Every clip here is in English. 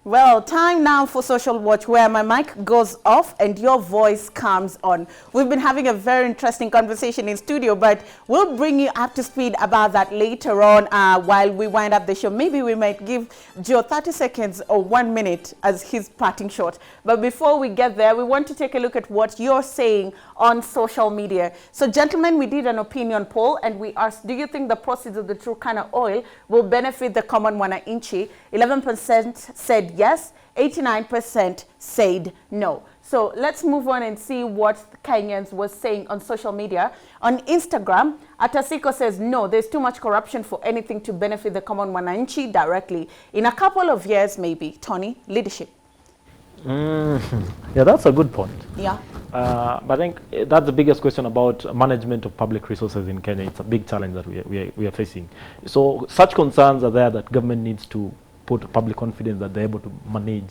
Well, time now for Social Watch, where my mic goes off and your voice comes on. We've been having a very interesting conversation in studio, but we'll bring you up to speed about that later on while we wind up the show. Maybe we might give Joe 30 seconds or 1 minute as his parting shot. But before we get there, we want to take a look at what you're saying on social media. So, gentlemen, we did an opinion poll and we asked, do you think the proceeds of the Turkana oil will benefit the common wananchi? 11% said yes, 89% said no. So let's move on and see what Kenyans was saying on social media. On Instagram, Atasiko says, no, there's too much corruption for anything to benefit the common wananchi directly. In a couple of years, maybe. Tony, leadership. Yeah, that's a good point. Yeah. But I think that's the biggest question about management of public resources in Kenya. It's a big challenge that we are facing. So such concerns are there that government needs to put public confidence that they're able to manage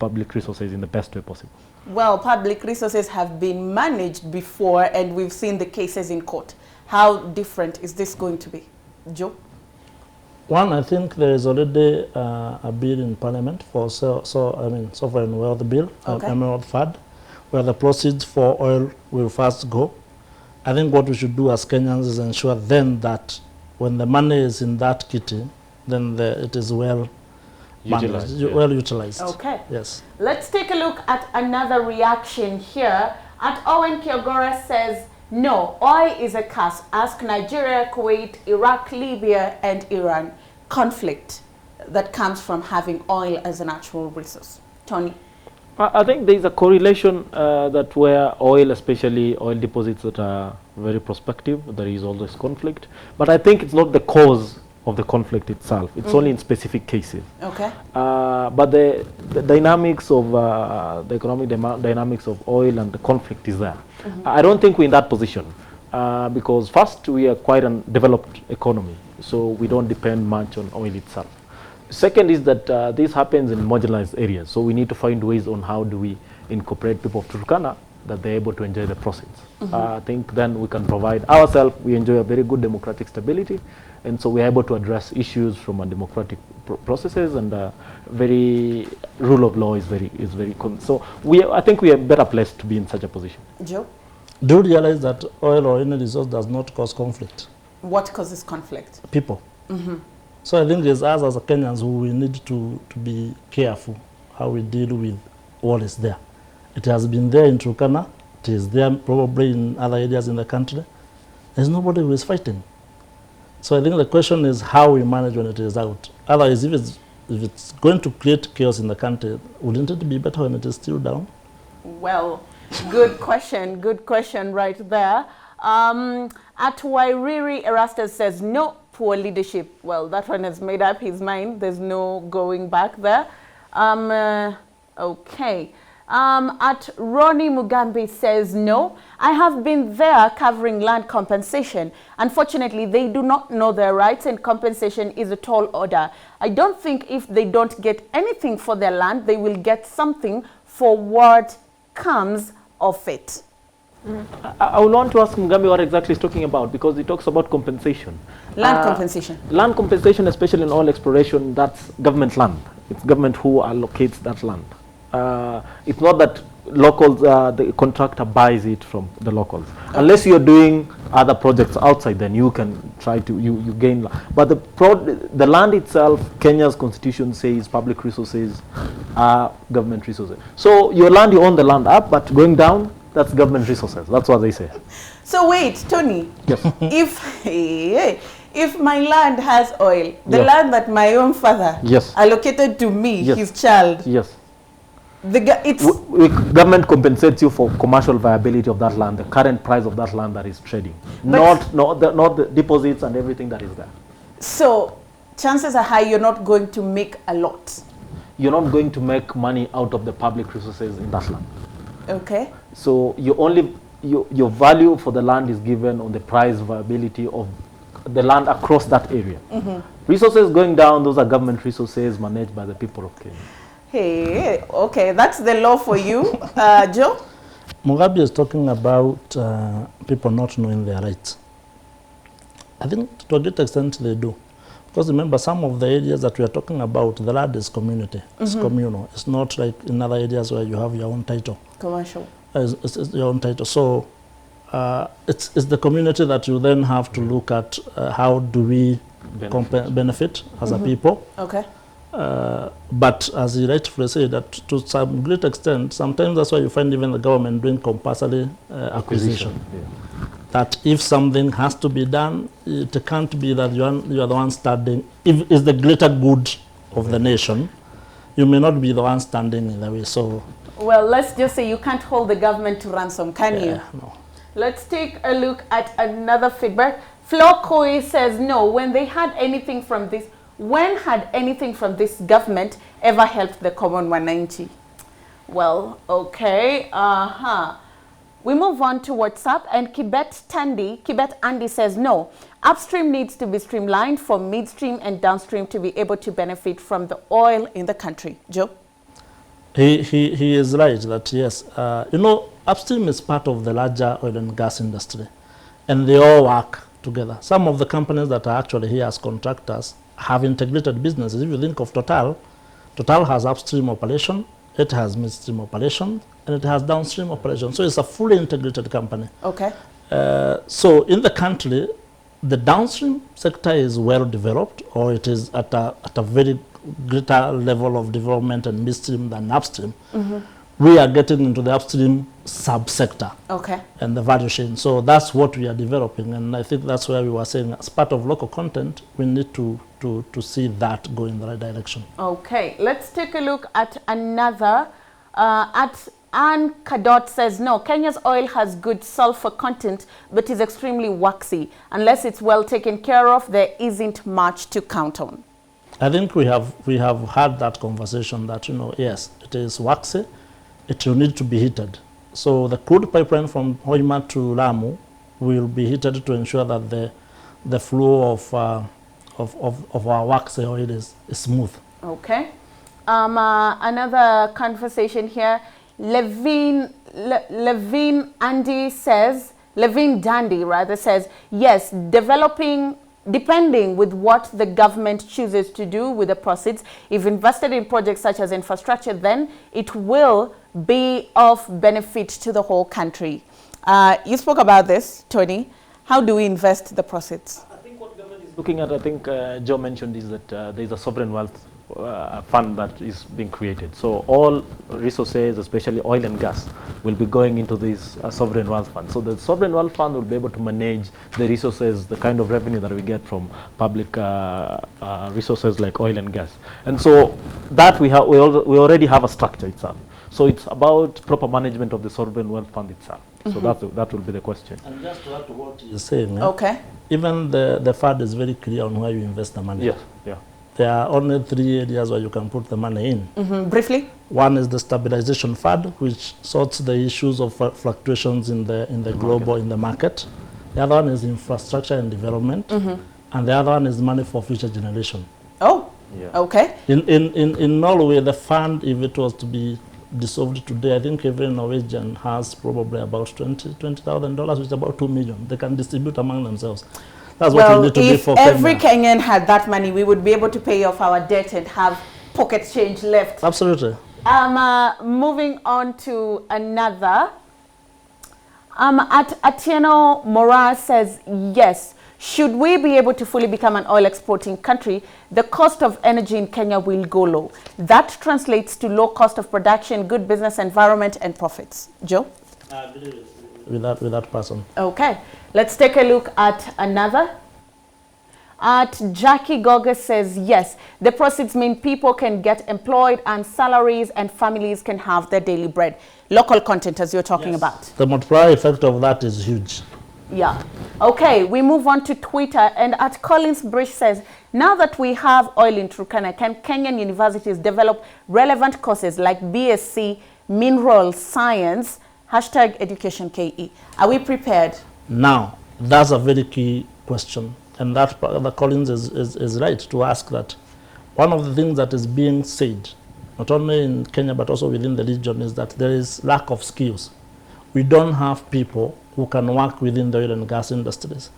public resources in the best way possible. Well, public resources have been managed before and we've seen the cases in court. How different is this going to be? Joe? One, I think there is already a bill in Parliament for sovereign wealth bill, Emerald Fund, where the proceeds for oil will first go. I think what we should do as Kenyans is ensure then that when the money is in that kitty, then it is well utilized. Okay. Yes. Let's take a look at another reaction here. At Owen Kiogora says, no, oil is a curse. Ask Nigeria, Kuwait, Iraq, Libya, and Iran. Conflict that comes from having oil as a natural resource. Tony? I think there is a correlation that where oil, especially oil deposits that are very prospective, there is always conflict. But I think it's not the cause of the conflict itself. It's only in specific cases. Okay. But the dynamics of the economic dynamics of oil and the conflict is there. I don't think we're in that position because first we are quite a developed economy, so we don't depend much on oil itself. Second is that this happens in marginalized areas, so we need to find ways on how do we incorporate people of Turkana that they're able to enjoy the proceeds. I think then we can provide ourselves, we enjoy a very good democratic stability, and so we're able to address issues from a democratic processes, and very rule of law is very so I think we are better placed to be in such a position. Joe? Do you realize that oil or any resource does not cause conflict? What causes conflict? People. So I think it's us as Kenyans who we need to be careful how we deal with what is there. It has been there in Turkana, it is there probably in other areas in the country. There's nobody who is fighting. So I think the question is how we manage when it is out. Otherwise, if it's going to create chaos in the country, wouldn't it be better when it is still down? Well, good question right there. At Wairiri, Erastus says, no, poor leadership. Well, that one has made up his mind. There's no going back there. Okay. At Ronnie Mugambi says, no, I have been there covering land compensation. Unfortunately, they do not know their rights and compensation is a tall order. I don't think if they don't get anything for their land, they will get something for what comes of it. I would want to ask Mugambi what exactly he's talking about, because he talks about compensation. Land compensation. Land compensation, especially in oil exploration, that's government land. It's government who allocates that land. It's not that locals, the contractor buys it from the locals. Okay. Unless you're doing other projects outside, then you can try to, you gain. But the land itself, Kenya's constitution says public resources are government resources. So your land, you own the land up, but going down, that's government resources. That's what they say. So wait, Tony. Yes. If my land has oil, the land that my own father allocated to me, his child. Yes. Government compensates you for commercial viability of that land, the current price of that land that is trading, not the deposits and everything that is there. So chances are high you're not going to make a lot. You're not going to make money out of the public resources in that land. Okay. So your value for the land is given on the price viability of the land across that area. Resources going down, those are government resources managed by the people of Kenya. Hey, okay, that's the law for you. Joe? Mugabe is talking about people not knowing their rights. I think to a great extent they do. Because remember, some of the areas that we are talking about, the land is community. It's communal. It's not like in other areas where you have your own title. Commercial. It's your own title. So it's the community that you then have to look at how do we benefit as a people. Okay. But as you rightfully say, that to some great extent, sometimes that's why you find even the government doing compulsory acquisition. Yeah. That if something has to be done, it can't be that you are the one standing. If it's the greater good of the nation, you may not be the one standing in the way. So, well, let's just say you can't hold the government to ransom, can you? No. Let's take a look at another feedback. Flo Koi says no. When had anything from this government ever helped the common 190? Well, okay. We move on to WhatsApp, and Kibet Andy says no. Upstream needs to be streamlined for midstream and downstream to be able to benefit from the oil in the country. Joe? He is right that yes, upstream is part of the larger oil and gas industry, and they all work together. Some of the companies that are actually here as contractors have integrated businesses. If you think of Total has upstream operation, it has midstream operation, and it has downstream operation. So it's a fully integrated company. Okay. So in the country, the downstream sector is well developed, or it is at a very greater level of development and midstream than upstream. We are getting into the upstream subsector. Okay. And the value chain. So that's what we are developing, and I think that's where we were saying, as part of local content, we need to see that go in the right direction. Okay, let's take a look at another. At Ann Kadot says no. Kenya's oil has good sulfur content, but is extremely waxy. Unless it's well taken care of, there isn't much to count on. I think we have had that conversation that yes, it is waxy. It will need to be heated. So the crude pipeline from Hoima to Lamu will be heated to ensure that the flow of our waxy oil is smooth. Okay. Another conversation here. Levine Dandy says yes, depending with what the government chooses to do with the proceeds. If invested in projects such as infrastructure, then it will be of benefit to the whole country. You spoke about this, Tony. How do we invest the proceeds? I think what government is looking at, I think Joe mentioned, is that there is a sovereign wealth fund that is being created. So all resources, especially oil and gas, will be going into this sovereign wealth fund. So the sovereign wealth fund will be able to manage the resources, the kind of revenue that we get from public resources like oil and gas. And so that we already have a structure itself. So it's about proper management of the sovereign wealth fund itself. So that will be the question. And just to add to what you're saying, okay, even the fund is very clear on where you invest the money. Yes, yeah. There are only 3 areas where you can put the money in. Briefly. One is the stabilization fund, which sorts the issues of fluctuations in the global in the market. The other one is infrastructure and development, and the other one is money for future generation. Oh, yeah. Okay. In Norway, the fund, if it was to be dissolved today, I think every Norwegian has probably about $20,000, which is about 2 million. They can distribute among themselves. That's what we need to do for Kenya. If every Kenyan had that money, we would be able to pay off our debt and have pocket change left. Absolutely. Moving on to another. Atieno Mora says, yes, should we be able to fully become an oil exporting country, the cost of energy in Kenya will go low. That translates to low cost of production, good business environment, and profits. Joe? I agree with that person. Okay. Let's take a look at another. Jackie Goga says, yes, the proceeds mean people can get employed and salaries and families can have their daily bread. Local content, as you're talking about. The multiplier effect of that is huge. Yeah. Okay, we move on to Twitter, and at Collins Bridge says, now that we have oil in Turkana, can Kenyan universities develop relevant courses like BSc, Mineral Science, #EducationKE? Are we prepared? Now, that's a very key question, and that Collins is right to ask that. One of the things that is being said, not only in Kenya but also within the region, is that there is lack of skills. We don't have people who can work within the oil and gas industries.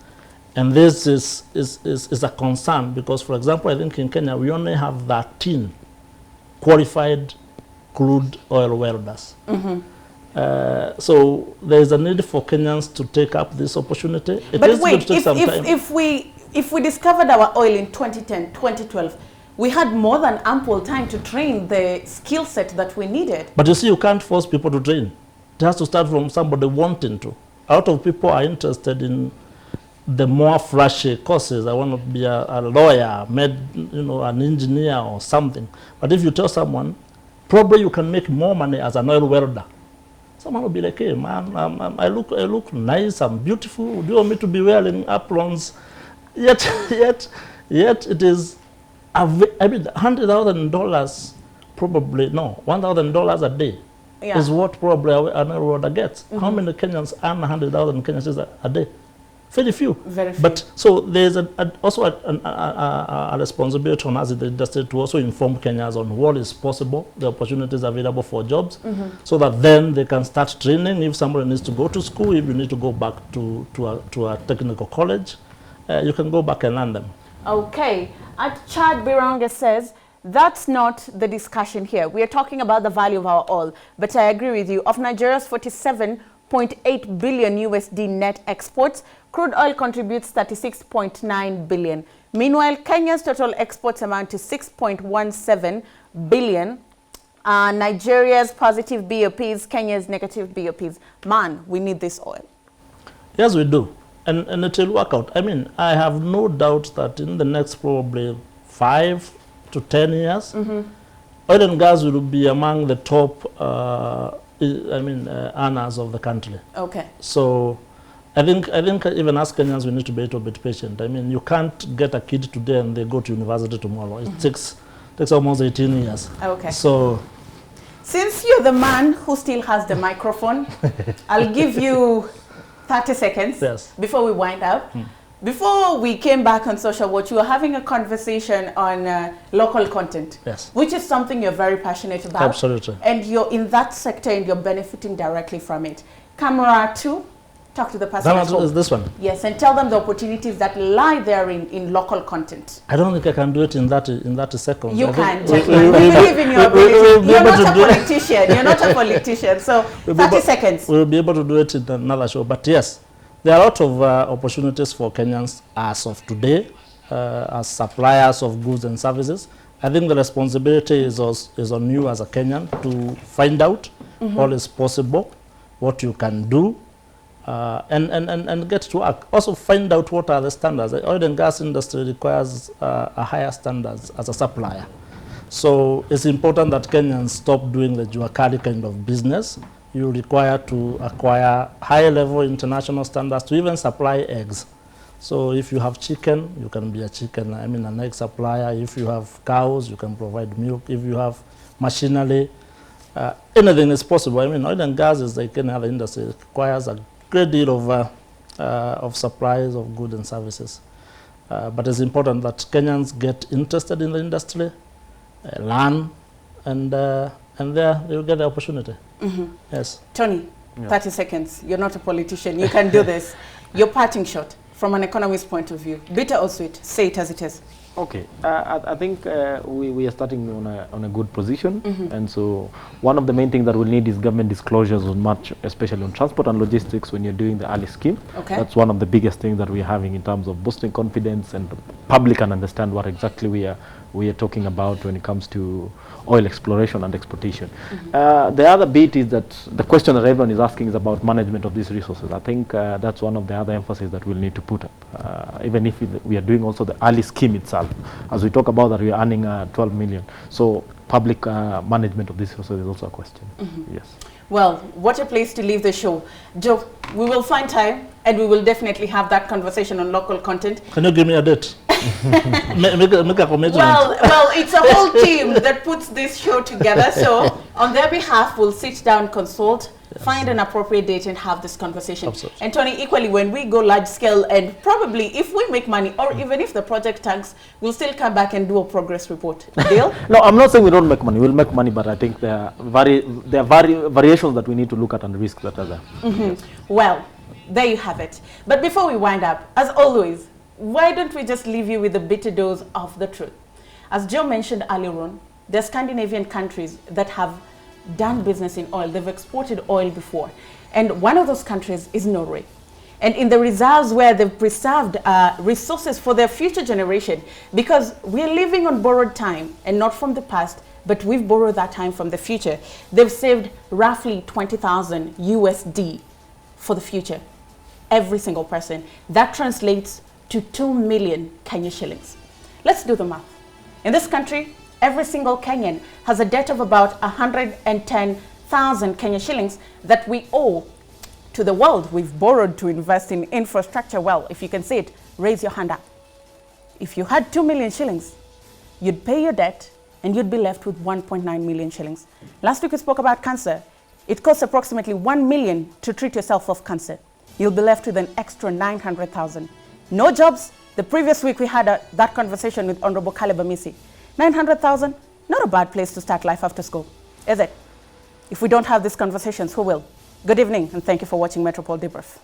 And this is a concern because, for example, I think in Kenya we only have 13 qualified crude oil welders. So there is a need for Kenyans to take up this opportunity. But wait, if we discovered our oil in 2010, 2012, we had more than ample time to train the skill set that we needed. But you see, you can't force people to train. It has to start from somebody wanting to. A lot of people are interested in the more flashy courses. I want to be a lawyer, an engineer or something. But if you tell someone, probably you can make more money as an oil welder. Someone will be like, hey man, I look nice, I'm beautiful. Do you want me to be wearing aprons? Yet it is, $100,000 probably, no, $1,000 a day is what probably an oil welder gets. How many Kenyans earn 100,000 Kenyans a day? Very few. Very few. But so there's also a responsibility on us in the industry to also inform Kenyans on what is possible, the opportunities available for jobs, so that then they can start training. If somebody needs to go to school, if you need to go back to a technical college, you can go back and learn them. Okay. Chad Bironga says, that's not the discussion here. We are talking about the value of our oil. But I agree with you. Of Nigeria's 47.8 billion USD net exports, crude oil contributes 36.9 billion. Meanwhile, Kenya's total exports amount to 6.17 billion. Nigeria's positive BOPs, Kenya's negative BOPs. Man, we need this oil. Yes, we do. And it will work out. I mean, I have no doubt that in the next probably 5 to 10 years, oil and gas will be among the top earners of the country. Okay. So I think even as Kenyans, we need to be a little bit patient. I mean, you can't get a kid today and they go to university tomorrow. It takes almost 18 years. Okay. So since you're the man who still has the microphone, I'll give you 30 seconds before we wind up. Before we came back on Social Watch, we were having a conversation on local content, which is something you're very passionate about. Absolutely. And you're in that sector and you're benefiting directly from it. Camera 2, talk to the person at home. Is this one? Yes, and tell them the opportunities that lie there in local content. I don't think I can do it in 30 seconds. You can, gentlemen. We believe in your ability. You're not a politician. You're not a politician. So 30 seconds. We'll be able to do it in another show. But yes, there are a lot of opportunities for Kenyans as of today, as suppliers of goods and services. I think the responsibility is on you as a Kenyan to find out what is possible, what you can do, and get to work. Also find out what are the standards. The oil and gas industry requires a higher standards as a supplier. So it's important that Kenyans stop doing the juakali kind of business. You require to acquire high-level international standards to even supply eggs. So if you have chicken, you can be an egg supplier. If you have cows, you can provide milk. If you have machinery, anything is possible. I mean, oil and gas is like any other industry. It requires a great deal of supplies of goods and services. But it's important that Kenyans get interested in the industry, learn, and there they'll get the opportunity. Yes. Tony, 30 seconds. You're not a politician. You can do this. Your parting shot from an economist's point of view. Bitter or sweet? Say it as it is. Okay, I think we are starting on a good position, and so one of the main things that we'll need is government disclosures on much, especially on transport and logistics when you're doing the early scheme. Okay. That's one of the biggest things that we're having in terms of boosting confidence, and the public can understand what exactly we are talking about when it comes to oil exploration and exploitation. The other bit is that the question that everyone is asking is about management of these resources. I think that's one of the other emphasis that we'll need to put up, even if we are doing also the early scheme itself. As we talk about that, we are earning 12 million. So public management of this resources is also a question. Yes. Well, what a place to leave the show. Joe, we will find time and we will definitely have that conversation on local content. Can you give me a date? make a commitment. Well, it's a whole team that puts this show together. So on their behalf, we'll sit down, consult, find an appropriate date and have this conversation. Absolutely. And Tony, equally, when we go large scale and probably if we make money or even if the project tanks, we'll still come back and do a progress report. Deal? No, I'm not saying we don't make money. We'll make money, but I think there are variations that we need to look at and risks that are there. Well, there you have it. But before we wind up, as always, why don't we just leave you with a bitter dose of the truth? As Joe mentioned earlier on, there are Scandinavian countries that have done business in oil. They've exported oil before. And one of those countries is Norway. And in the reserves where they've preserved resources for their future generation, because we're living on borrowed time and not from the past, but we've borrowed that time from the future. They've saved roughly 20,000 USD for the future, every single person. That translates to 2 million Kenya shillings. Let's do the math. In this country, every single Kenyan has a debt of about 110,000 Kenya shillings that we owe to the world. We've borrowed to invest in infrastructure. Well, if you can see it, raise your hand up. If you had 2 million shillings, you'd pay your debt and you'd be left with 1.9 million shillings. Last week we spoke about cancer. It costs approximately 1 million to treat yourself of cancer. You'll be left with an extra 900,000. No jobs. The previous week we had that conversation with Honorable Caleb Amisi. 900,000, not a bad place to start life after school, is it? If we don't have these conversations, who will? Good evening, and thank you for watching Metropol Debrief.